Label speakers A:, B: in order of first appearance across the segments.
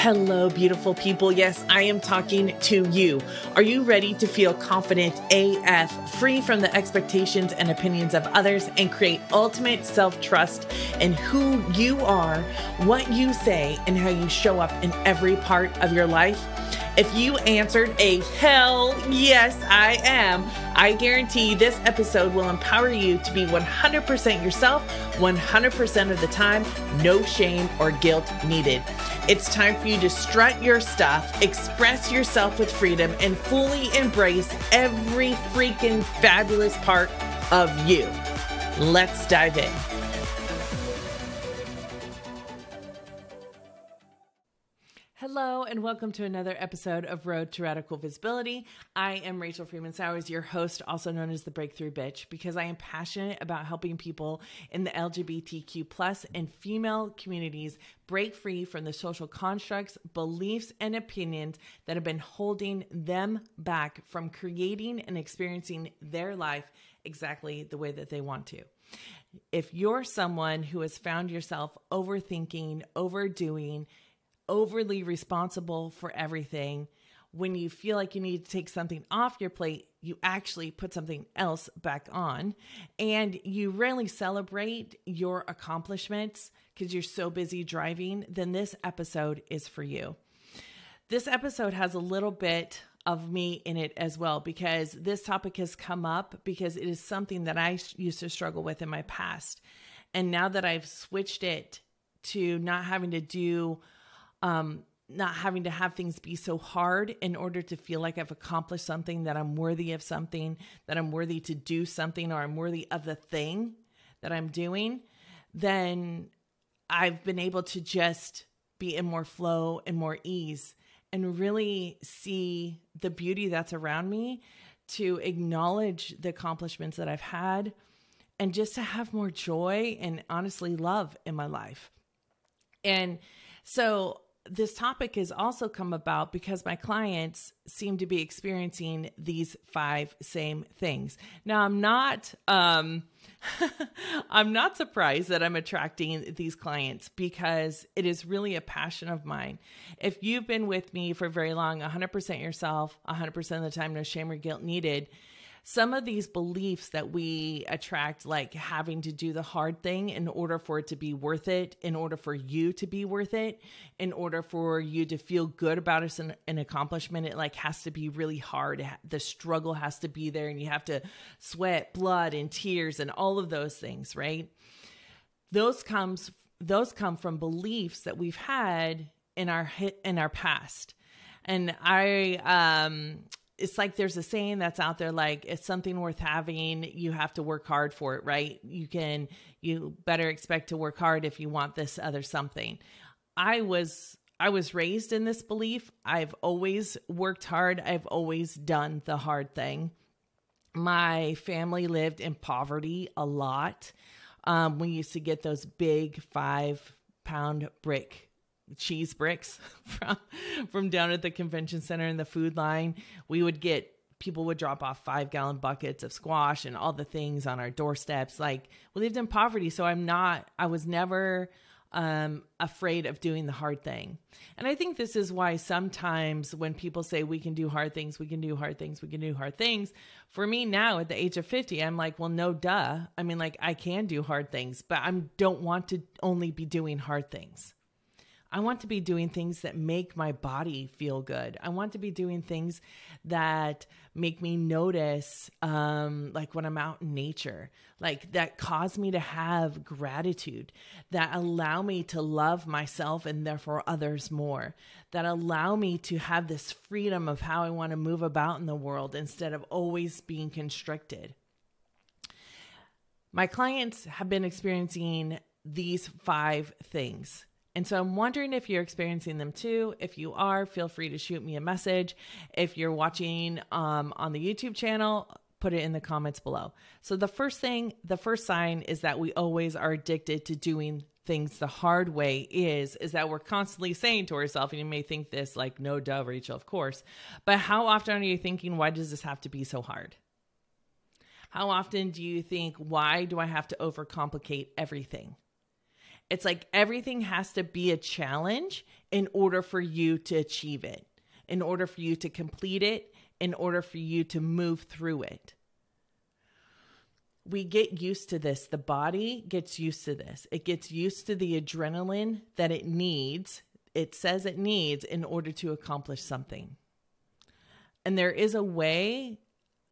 A: Hello, beautiful people. Yes, I am talking to you. Are you ready to feel confident AF, free from the expectations and opinions of others, and create ultimate self-trust in who you are, what you say, and how you show up in every part of your life? If you answered a hell yes, I am, I guarantee this episode will empower you to be 100% yourself, 100% of the time, no shame or guilt needed. It's time for you to strut your stuff, express yourself with freedom, and fully embrace every freaking fabulous part of you. Let's dive in. Hello, and welcome to another episode of Road to Radical Visibility. I am Rachel Freemon Sowers, your host, also known as the Breakthrough Bitch, because I am passionate about helping people in the LGBTQ plus and female communities break free from the social constructs, beliefs, and opinions that have been holding them back from creating and experiencing their life exactly the way that they want to. If you're someone who has found yourself overthinking, overdoing, overly responsible for everything, when you feel like you need to take something off your plate, you actually put something else back on, and you rarely celebrate your accomplishments because you're so busy driving, then this episode is for you. This episode has a little bit of me in it as well, because this topic has come up because it is something that I used to struggle with in my past. And now that I've switched it to not having to have things be so hard in order to feel like I've accomplished something, that I'm worthy of something, that I'm worthy to do something, or I'm worthy of the thing that I'm doing, then I've been able to just be in more flow and more ease and really see the beauty that's around me, to acknowledge the accomplishments that I've had, and just to have more joy and honestly love in my life. And so this topic has also come about because my clients seem to be experiencing these 5 same things. Now, I'm not surprised that I'm attracting these clients, because it is really a passion of mine. If you've been with me for very long, 100% yourself, 100% of the time, no shame or guilt needed. Some of these beliefs that we attract, like having to do the hard thing in order for it to be worth it, in order for you to be worth it, in order for you to feel good about it, an accomplishment, it like has to be really hard. The struggle has to be there, and you have to sweat, blood, and tears, and all of those things, right? Those come from beliefs that we've had in our past. And it's like there's a saying that's out there, like, it's something worth having, you have to work hard for it, right? You better expect to work hard if you want this other something. I was raised in this belief. I've always worked hard. I've always done the hard thing. My family lived in poverty a lot. We used to get those big 5-pound cheese bricks from down at the convention center in the food line. People would drop off 5-gallon buckets of squash and all the things on our doorsteps. Like, we lived in poverty. So I was never afraid of doing the hard thing. And I think this is why sometimes when people say we can do hard things, we can do hard things, we can do hard things. For me now at the age of 50, I'm like, well, no, duh. I mean, like, I can do hard things, but I don't want to only be doing hard things. I want to be doing things that make my body feel good. I want to be doing things that make me notice, like when I'm out in nature, like that cause me to have gratitude, that allow me to love myself and therefore others more, that allow me to have this freedom of how I want to move about in the world instead of always being constricted. My clients have been experiencing these 5 things. And so I'm wondering if you're experiencing them too. If you are, feel free to shoot me a message. If you're watching on the YouTube channel, put it in the comments below. So the first sign is that we always are addicted to doing things the hard way is that we're constantly saying to ourselves, and you may think this like, no, duh, Rachel, of course. But how often are you thinking, why does this have to be so hard? How often do you think, why do I have to overcomplicate everything? It's like everything has to be a challenge in order for you to achieve it, in order for you to complete it, in order for you to move through it. We get used to this. The body gets used to this. It gets used to the adrenaline that it needs. It says it needs in order to accomplish something. And there is a way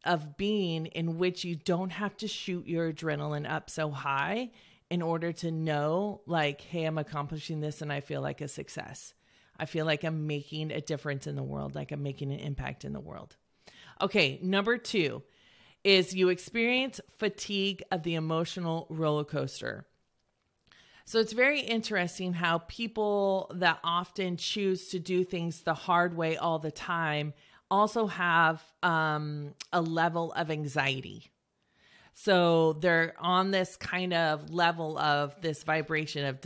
A: of being in which you don't have to shoot your adrenaline up so high in order to know, like, hey, I'm accomplishing this and I feel like a success. I feel like I'm making a difference in the world, like I'm making an impact in the world. Okay, number 2 is you experience fatigue of the emotional roller coaster. So it's very interesting how people that often choose to do things the hard way all the time also have a level of anxiety. So they're on this kind of level of this vibration of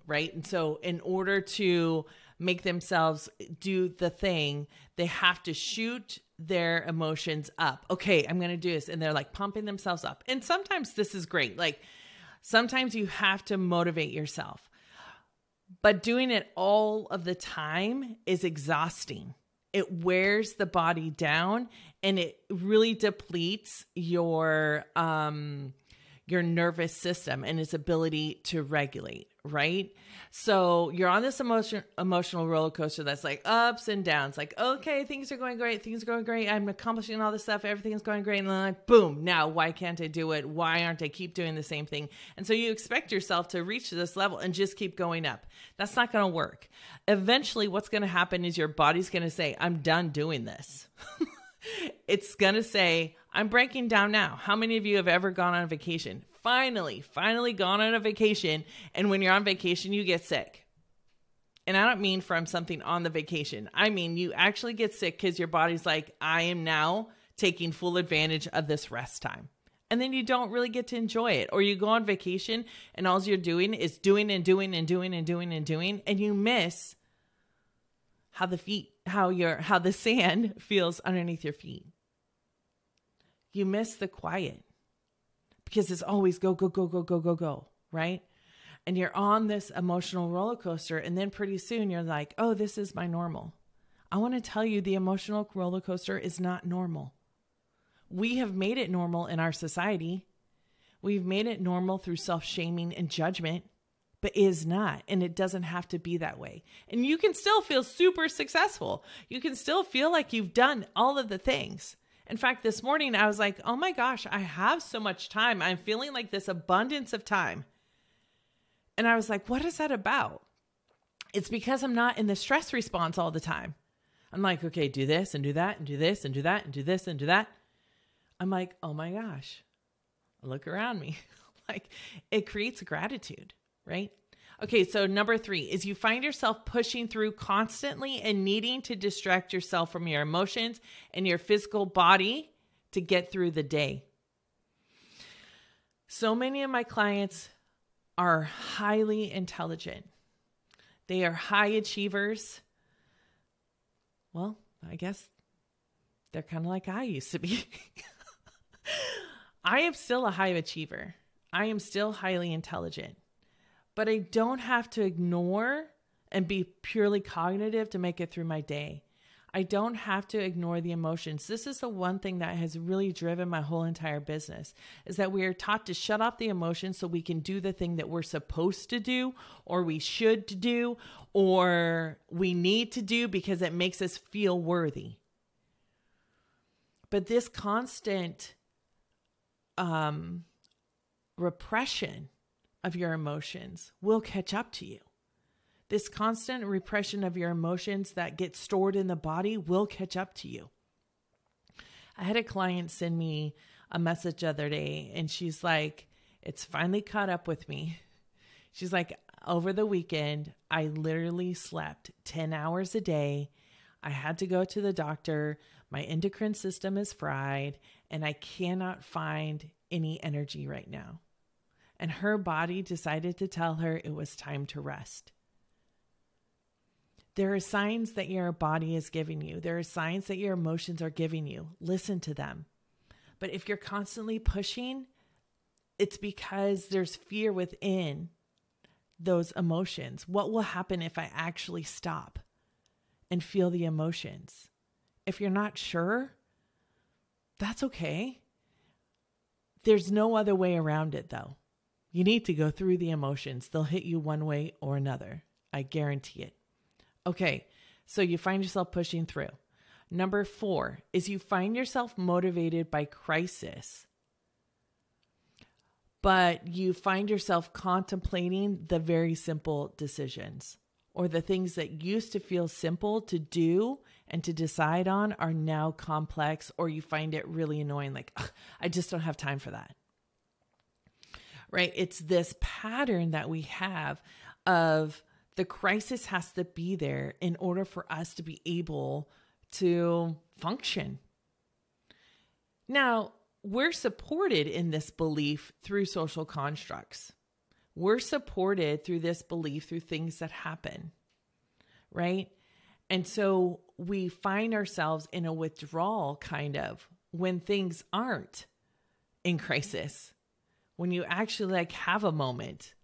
A: right? And so in order to make themselves do the thing, they have to shoot their emotions up. Okay, I'm going to do this. And they're like pumping themselves up. And sometimes this is great. Like sometimes you have to motivate yourself, but doing it all of the time is exhausting. It wears the body down and it really depletes your nervous system and its ability to regulate, right? So you're on this emotional roller coaster that's like ups and downs, like, okay, things are going great. Things are going great. I'm accomplishing all this stuff. Everything's going great. And then like, boom, now why can't I do it? Why aren't I keep doing the same thing? And so you expect yourself to reach this level and just keep going up. That's not going to work. Eventually what's going to happen is your body's going to say, I'm done doing this. It's going to say, I'm breaking down now. How many of you have ever gone on a vacation? Finally gone on a vacation. And when you're on vacation, you get sick. And I don't mean from something on the vacation. I mean, you actually get sick because your body's like, I am now taking full advantage of this rest time. And then you don't really get to enjoy it. Or you go on vacation and all you're doing is doing and doing and doing and doing and doing. And you miss how the sand feels underneath your feet. You miss the quiet because it's always go, go, go, go, go, go, go, right? And you're on this emotional roller coaster. And then pretty soon you're like, oh, this is my normal. I want to tell you the emotional roller coaster is not normal. We have made it normal in our society. We've made it normal through self-shaming and judgment, but it is not. And it doesn't have to be that way. And you can still feel super successful. You can still feel like you've done all of the things. In fact, this morning I was like, oh my gosh, I have so much time. I'm feeling like this abundance of time. And I was like, what is that about? It's because I'm not in the stress response all the time. I'm like, okay, do this and do that and do this and do that and do this and do that. I'm like, oh my gosh, look around me. Like it creates gratitude, right? Okay, so number 3 is you find yourself pushing through constantly and needing to distract yourself from your emotions and your physical body to get through the day. So many of my clients are highly intelligent. They are high achievers. Well, I guess they're kind of like I used to be. I am still a high achiever. I am still highly intelligent. But I don't have to ignore and be purely cognitive to make it through my day. I don't have to ignore the emotions. This is the one thing that has really driven my whole entire business, is that we are taught to shut off the emotions so we can do the thing that we're supposed to do, or we should do, or we need to do because it makes us feel worthy. But this constant repression of your emotions will catch up to you. This constant repression of your emotions that get stored in the body will catch up to you. I had a client send me a message the other day and she's like, it's finally caught up with me. She's like, over the weekend, I literally slept 10 hours a day. I had to go to the doctor. My endocrine system is fried and I cannot find any energy right now. And her body decided to tell her it was time to rest. There are signs that your body is giving you. There are signs that your emotions are giving you. Listen to them. But if you're constantly pushing, it's because there's fear within those emotions? What will happen if I actually stop and feel the emotions? If you're not sure, that's okay. There's no other way around it, though. You need to go through the emotions. They'll hit you one way or another. I guarantee it. Okay, so you find yourself pushing through. Number 4 is you find yourself motivated by crisis, but you find yourself contemplating the very simple decisions, or the things that used to feel simple to do and to decide on are now complex, or you find it really annoying. Like, I just don't have time for that. Right? It's this pattern that we have of the crisis has to be there in order for us to be able to function. Now, we're supported in this belief through social constructs. We're supported through this belief through things that happen, right? And so we find ourselves in a withdrawal kind of when things aren't in crisis. When you actually like have a moment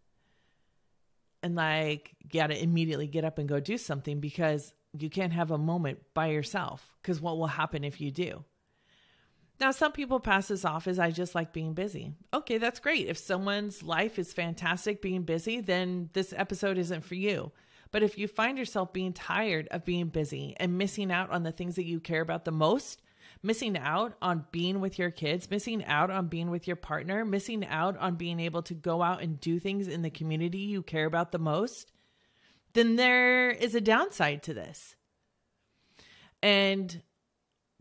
A: and like gotta immediately get up and go do something, because you can't have a moment by yourself, because what will happen if you do? Now, some people pass this off as I just like being busy. Okay, that's great. If someone's life is fantastic being busy, then this episode isn't for you. But if you find yourself being tired of being busy and missing out on the things that you care about the most, missing out on being with your kids, missing out on being with your partner, missing out on being able to go out and do things in the community you care about the most, then there is a downside to this. And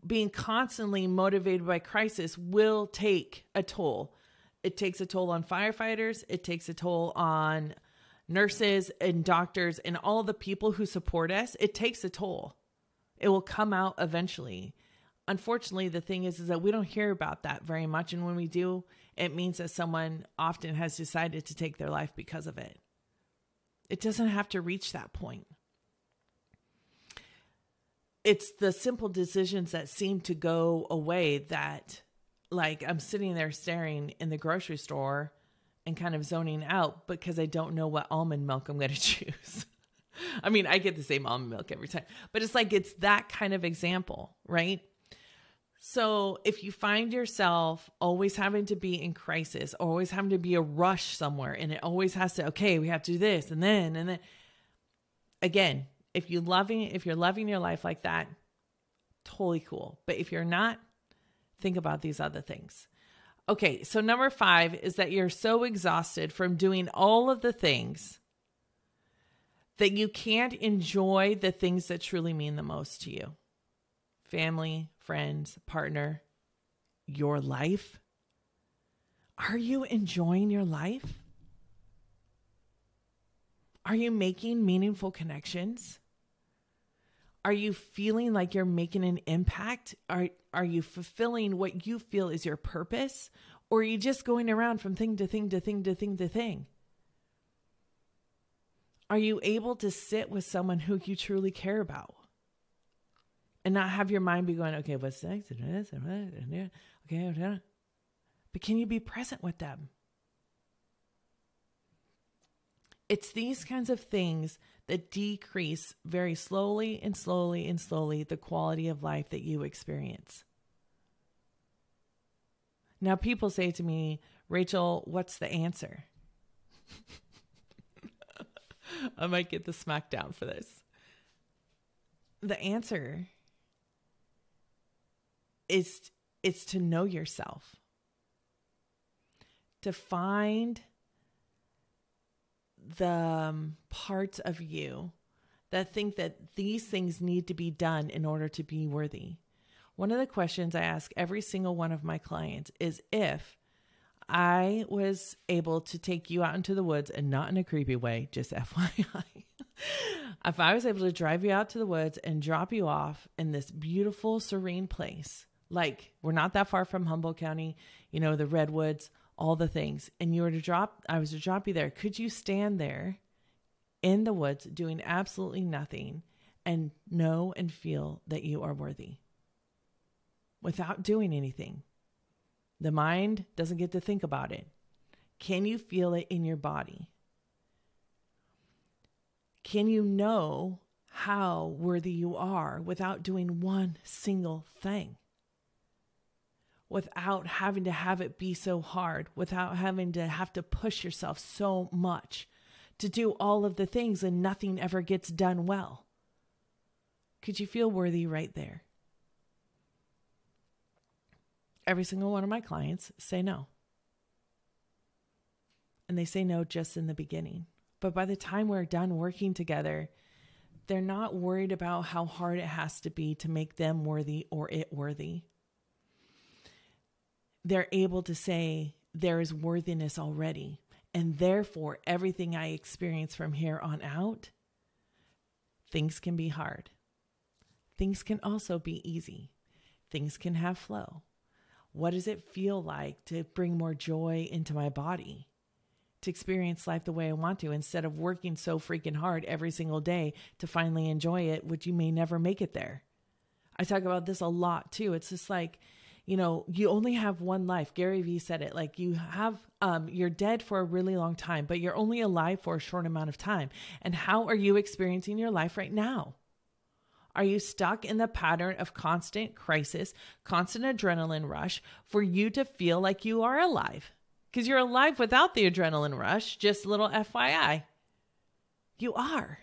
A: being constantly motivated by crisis will take a toll. It takes a toll on firefighters. It takes a toll on nurses and doctors and all the people who support us. It takes a toll. It will come out eventually. Unfortunately, the thing is that we don't hear about that very much. And when we do, it means that someone often has decided to take their life because of it. It doesn't have to reach that point. It's the simple decisions that seem to go away that, like, I'm sitting there staring in the grocery store and kind of zoning out because I don't know what almond milk I'm going to choose. I mean, I get the same almond milk every time, but it's like, it's that kind of example, right? So if you find yourself always having to be in crisis, always having to be a rush somewhere, and it always has to, okay, we have to do this and then again, if you're loving your life like that, totally cool. But if you're not, think about these other things. Okay, so number 5 is that you're so exhausted from doing all of the things that you can't enjoy the things that truly mean the most to you. Family, friends, partner, your life. Are you enjoying your life? Are you making meaningful connections? Are you feeling like you're making an impact? Are you fulfilling what you feel is your purpose? Or are you just going around from thing to thing to thing to thing to thing? Are you able to sit with someone who you truly care about? And not have your mind be going, okay, what's next? Okay, but can you be present with them? It's these kinds of things that decrease very slowly and slowly and slowly the quality of life that you experience. Now, people say to me, Rachel, what's the answer? I might get the smackdown for this. The answer is to know yourself, to find the parts of you that think that these things need to be done in order to be worthy. One of the questions I ask every single one of my clients is, if I was able to take you out into the woods, and not in a creepy way, just FYI, if I was able to drive you out to the woods and drop you off in this beautiful, serene place, like we're not that far from Humboldt County, the redwoods, all the things, and I was to drop you there, could you stand there in the woods doing absolutely nothing and know and feel that you are worthy without doing anything? The mind doesn't get to think about it. Can you feel it in your body? Can you know how worthy you are without doing one single thing? Without having to have it be so hard, without having to have to push yourself so much to do all of the things and nothing ever gets done well. Could you feel worthy right there? Every single one of my clients say no. And they say no just in the beginning. But by the time we're done working together, they're not worried about how hard it has to be to make them worthy or it worthy. They're able to say there is worthiness already. And therefore, everything I experience from here on out, things can be hard. Things can also be easy. Things can have flow. What does it feel like to bring more joy into my body? To experience life the way I want to, instead of working so freaking hard every single day to finally enjoy it, which you may never make it there. I talk about this a lot too. It's just like, you know, you only have one life. Gary Vee said it, like you have, you're dead for a really long time, but you're only alive for a short amount of time. And how are you experiencing your life right now? Are you stuck in the pattern of constant crisis, constant adrenaline rush for you to feel like you are alive? Because you're alive without the adrenaline rush, just a little FYI. You are.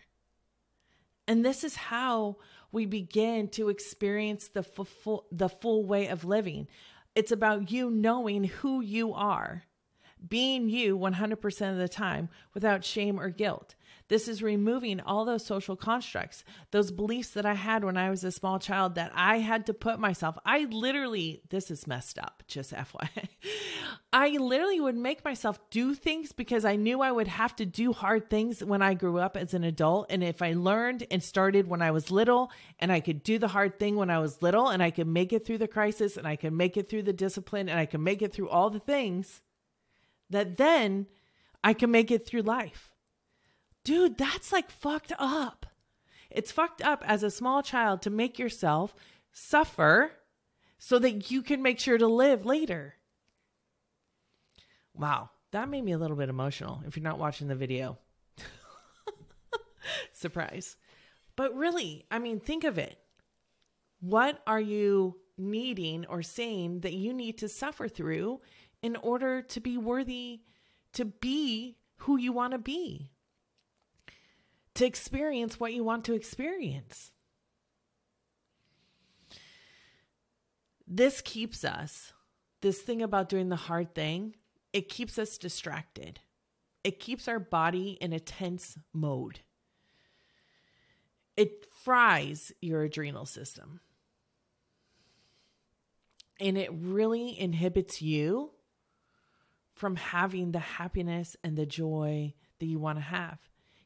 A: And this is how we begin to experience the full way of living. It's about you knowing who you are, being you 100% of the time without shame or guilt. This is removing all those social constructs, those beliefs that I had when I was a small child that I had to put myself. This is messed up, just FYI. I literally would make myself do things because I knew I would have to do hard things when I grew up as an adult. And if I learned and started when I was little and I could do the hard thing when I was little and I could make it through the crisis and I could make it through the discipline and I could make it through all the things, that then I can make it through life. Dude, that's like fucked up. It's fucked up as a small child to make yourself suffer so that you can make sure to live later. Wow, that made me a little bit emotional if you're not watching the video. Surprise. But really, I mean, think of it. What are you needing or saying that you need to suffer through in order to be worthy to be who you want to be? To experience what you want to experience. This keeps us, this thing about doing the hard thing, it keeps us distracted. It keeps our body in a tense mode. It fries your adrenal system. And it really inhibits you from having the happiness and the joy that you want to have.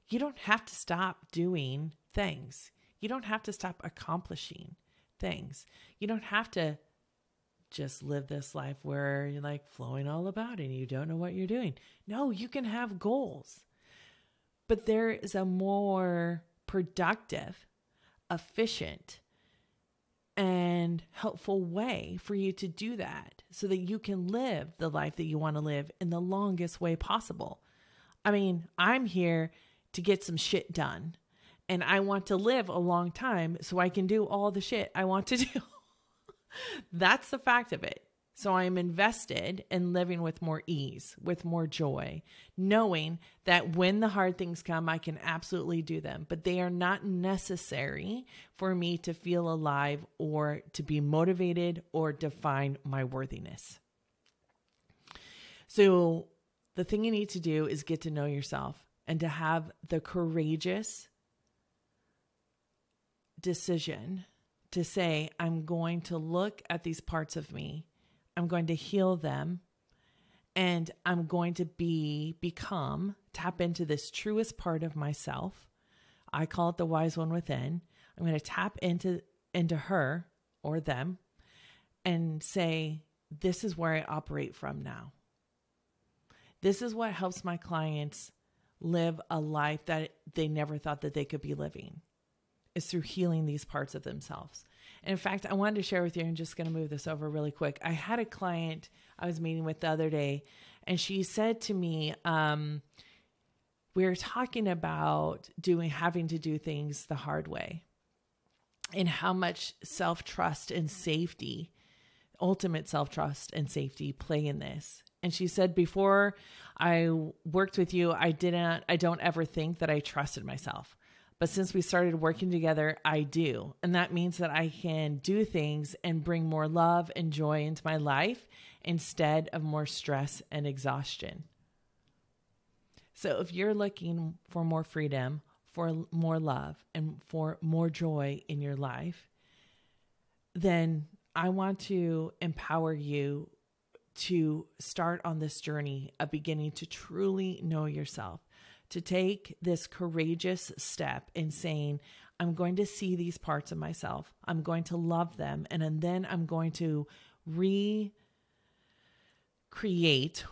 A: You don't have to stop doing things. You don't have to stop accomplishing things. You don't have to just live this life where you're like flowing all about it and you don't know what you're doing. No, you can have goals. But there is a more productive, efficient, and helpful way for you to do that so that you can live the life that you want to live in the longest way possible. I mean, I'm here to get some shit done. And I want to live a long time so I can do all the shit I want to do. That's the fact of it. So I am invested in living with more ease, with more joy, knowing that when the hard things come, I can absolutely do them, but they are not necessary for me to feel alive or to be motivated or define my worthiness. So the thing you need to do is get to know yourself. And to have the courageous decision to say, I'm going to look at these parts of me, I'm going to heal them, and I'm going to tap into this truest part of myself. I call it the wise one within. I'm going to tap into her or them and say, this is where I operate from now. This is what helps my clients live a life that they never thought that they could be living, is through healing these parts of themselves. And in fact, I wanted to share with you, I'm just going to move this over really quick. I had a client I was meeting with the other day, and she said to me, we're talking about having to do things the hard way, and how much self-trust and safety, ultimate self-trust and safety, play in this. And she said, before I worked with you, I don't ever think that I trusted myself. But since we started working together, I do. And that means that I can do things and bring more love and joy into my life instead of more stress and exhaustion. So if you're looking for more freedom, for more love, and for more joy in your life, then I want to empower you to start on this journey of beginning to truly know yourself, to take this courageous step in saying, I'm going to see these parts of myself, I'm going to love them, and then I'm going to recreate,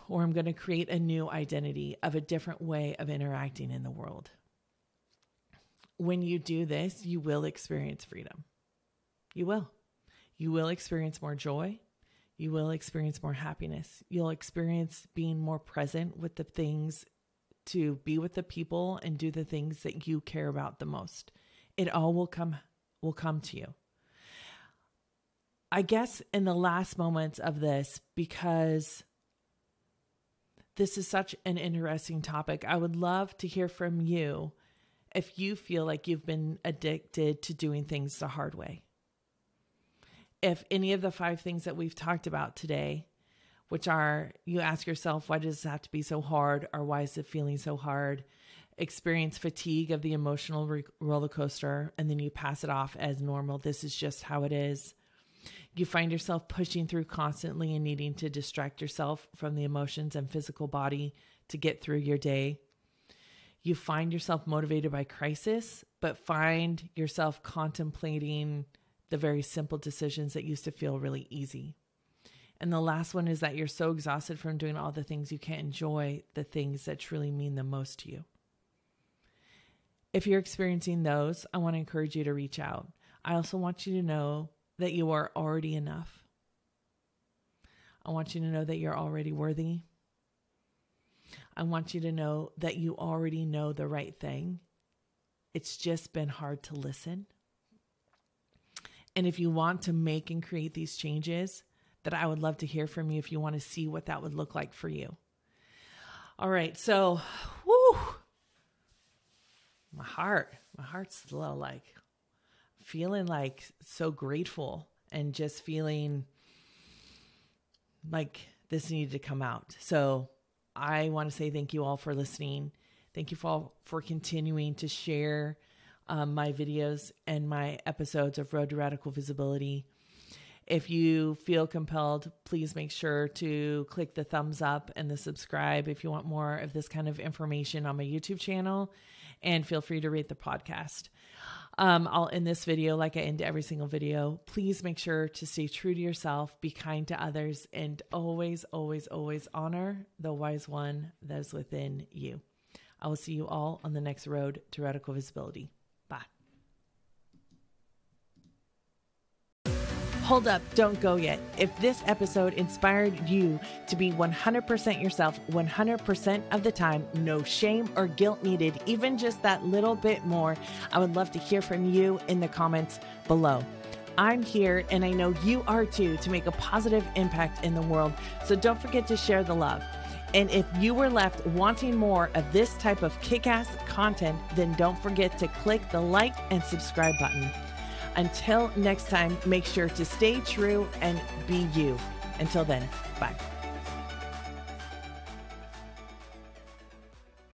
A: or I'm going to create a new identity of a different way of interacting in the world. When you do this, you will experience freedom. You will. You will experience more joy. You will experience more happiness. You'll experience being more present with the things, to be with the people and do the things that you care about the most. It all will come to you. I guess in the last moments of this, because this is such an interesting topic, I would love to hear from you if you feel like you've been addicted to doing things the hard way. If any of the 5 things that we've talked about today, which are, you ask yourself, why does this have to be so hard? Or why is it feeling so hard? Experience fatigue of the emotional roller coaster, and then you pass it off as normal. This is just how it is. You find yourself pushing through constantly and needing to distract yourself from the emotions and physical body to get through your day. You find yourself motivated by crisis, but find yourself contemplating the very simple decisions that used to feel really easy. And the last one is that you're so exhausted from doing all the things you can't enjoy the things that truly mean the most to you. If you're experiencing those, I want to encourage you to reach out. I also want you to know that you are already enough. I want you to know that you're already worthy. I want you to know that you already know the right thing. It's just been hard to listen. And if you want to make and create these changes, that I would love to hear from you if you want to see what that would look like for you. All right. So, my heart's a little feeling so grateful, and just feeling like this needed to come out. So I want to say thank you all for listening. Thank you for continuing to share my videos and my episodes of Road to Radical Visibility. If you feel compelled, please make sure to click the thumbs up and the subscribe if you want more of this kind of information on my YouTube channel, and feel free to rate the podcast. I'll end this video like I end every single video. Please make sure to stay true to yourself, be kind to others, and always, always, always honor the wise one that is within you. I will see you all on the next Road to Radical Visibility. Bye. Hold up, don't go yet. If this episode inspired you to be 100% yourself, 100% of the time, no shame or guilt needed, even just that little bit more, I would love to hear from you in the comments below. I'm here, and I know you are too, to make a positive impact in the world. So don't forget to share the love. And if you were left wanting more of this type of kick-ass content, then don't forget to click the like and subscribe button. Until next time, make sure to stay true and be you. Until then, bye.